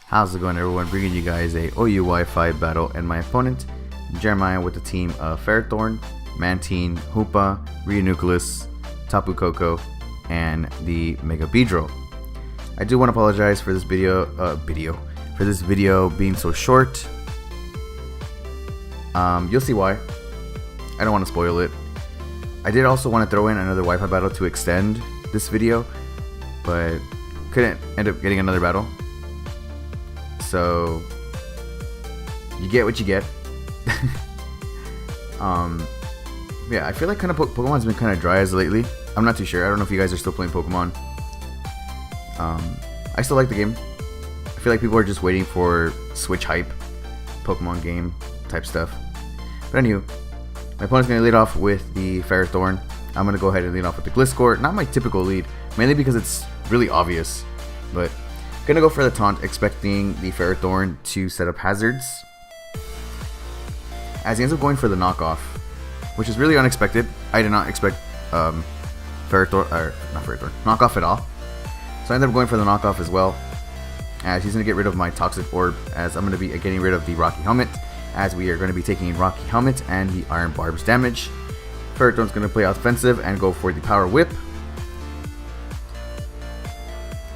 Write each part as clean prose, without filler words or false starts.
How's it going, everyone? Bringing you guys a OU Wi-Fi battle, and my opponent, Jeremiah, with the team of Ferrothorn, Mantine, Hoopa, Reuniclus, Tapu Koko, and the Mega Beedrill. I do want to apologize for this video being so short. You'll see why. I don't want to spoil it. I did also want to throw in another Wi-Fi battle to extend this video, but couldn't end up getting another battle. So you get what you get. Yeah, I feel like kind of Pokemon's been kind of dry as lately. I'm not too sure. I don't know if you guys are still playing Pokemon. I still like the game. I feel like people are just waiting for Switch hype, Pokemon game type stuff. But anywho, my opponent's going to lead off with the Ferrothorn. I'm going to go ahead and lead off with the Gliscor. Not my typical lead, mainly because it's really obvious. But going to go for the taunt, expecting the Ferrothorn to set up hazards. As he ends up going for the knockoff, which is really unexpected. I did not expect knockoff at all. So I ended up going for the knockoff as well, as he's going to get rid of my Toxic Orb, as I'm going to be getting rid of the Rocky Helmet, as we are going to be taking Rocky Helmet and the Iron Barb's damage. Ferrothorn's going to play offensive and go for the Power Whip.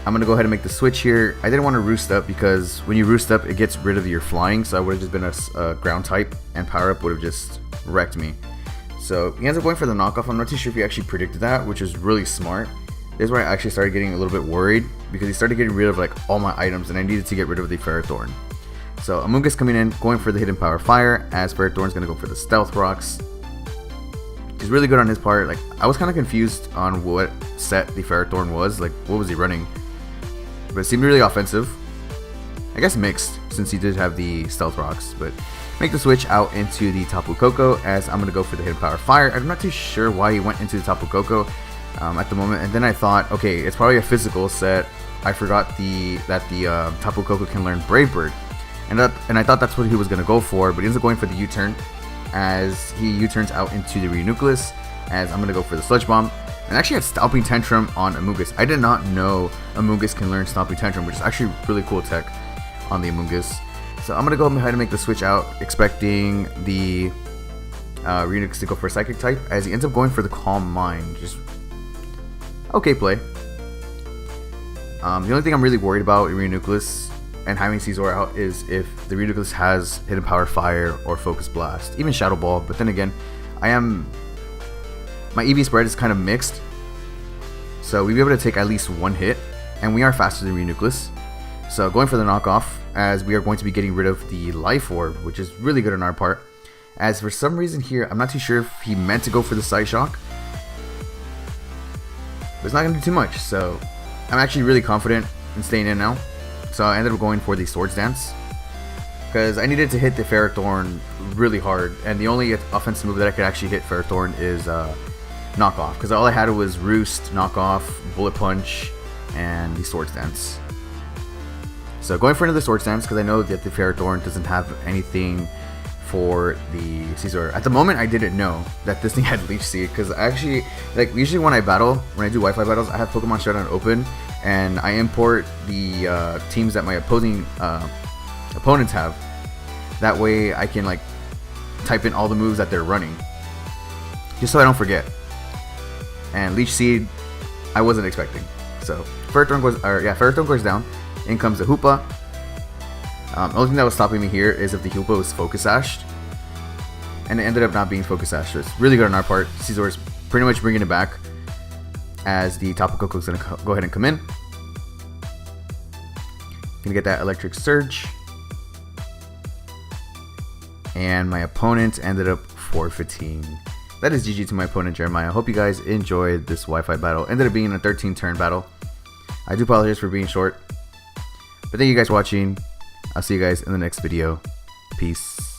I'm going to go ahead and make the switch here. I didn't want to roost up, because when you roost up, it gets rid of your flying, so I would have just been a ground type, and Power Up would have just wrecked me. So he ends up going for the knockoff. I'm not too sure if he actually predicted that, which is really smart. This is where I actually started getting a little bit worried, because he started getting rid of like all my items, and I needed to get rid of the Ferrothorn. So Amoonguss coming in, going for the Hidden Power Fire, as Ferrothorn's going to go for the Stealth Rocks. Which is really good on his part. Like, I was kind of confused on what set the Ferrothorn was, like what was he running. But it seemed really offensive. I guess mixed, since he did have the Stealth Rocks. But make the switch out into the Tapu Koko, as I'm going to go for the Hidden Power Fire. I'm not too sure why he went into the Tapu Koko at the moment. And then I thought, okay, it's probably a physical set. I forgot that the Tapu Koko can learn Brave Bird. And I thought that's what he was going to go for. But he ends up going for the U-turn, as he U-turns out into the Reuniclus, as I'm going to go for the Sludge Bomb. And actually had Stomping Tantrum on Amoonguss. I did not know Amoonguss can learn Stomping Tantrum, which is actually really cool tech on the Amoonguss. So I'm going to go ahead and make the switch out, expecting the Reuniclus to go for a Psychic type, as he ends up going for the Calm Mind. Just okay play. The only thing I'm really worried about in Reuniclus and having Scizor out is if the Reuniclus has Hidden Power Fire or Focus Blast, even Shadow Ball. But then again, my EV spread is kind of mixed, so we'll be able to take at least one hit, and we are faster than Reuniclus. So going for the knockoff, as we are going to be getting rid of the Life Orb, which is really good on our part. As for some reason here, I'm not too sure if he meant to go for the Side Shock, but it's not going to do too much, so I'm actually really confident in staying in now. So I ended up going for the Swords Dance, because I needed to hit the Ferrothorn really hard, and the only offensive move that I could actually hit Ferrothorn is knockoff, because all I had was Roost, knockoff, Bullet Punch, and the Swords Dance. So going for another Swords Dance, because I know that the Ferrothorn doesn't have anything for the Scizor. At the moment, I didn't know that this thing had Leech Seed, because I actually, like, usually when I do Wi-Fi battles, I have Pokemon Showdown open, and I import the teams that my opponents have. That way I can like type in all the moves that they're running, just so I don't forget. And Leech Seed, I wasn't expecting. So Ferrothorn goes down. In comes the Hoopa. The only thing that was stopping me here is if the Hoopa was Focus Sashed, and it ended up not being Focus Sashed. So it's really good on our part. Scizor is pretty much bringing it back, as the Tapu Koko is going to go ahead and come in. Gonna get that Electric Surge, and my opponent ended up forfeiting. That is GG to my opponent, Jeremiah. I hope you guys enjoyed this Wi-Fi battle. Ended up being a 13-turn battle. I do apologize for being short, but thank you guys for watching. I'll see you guys in the next video. Peace.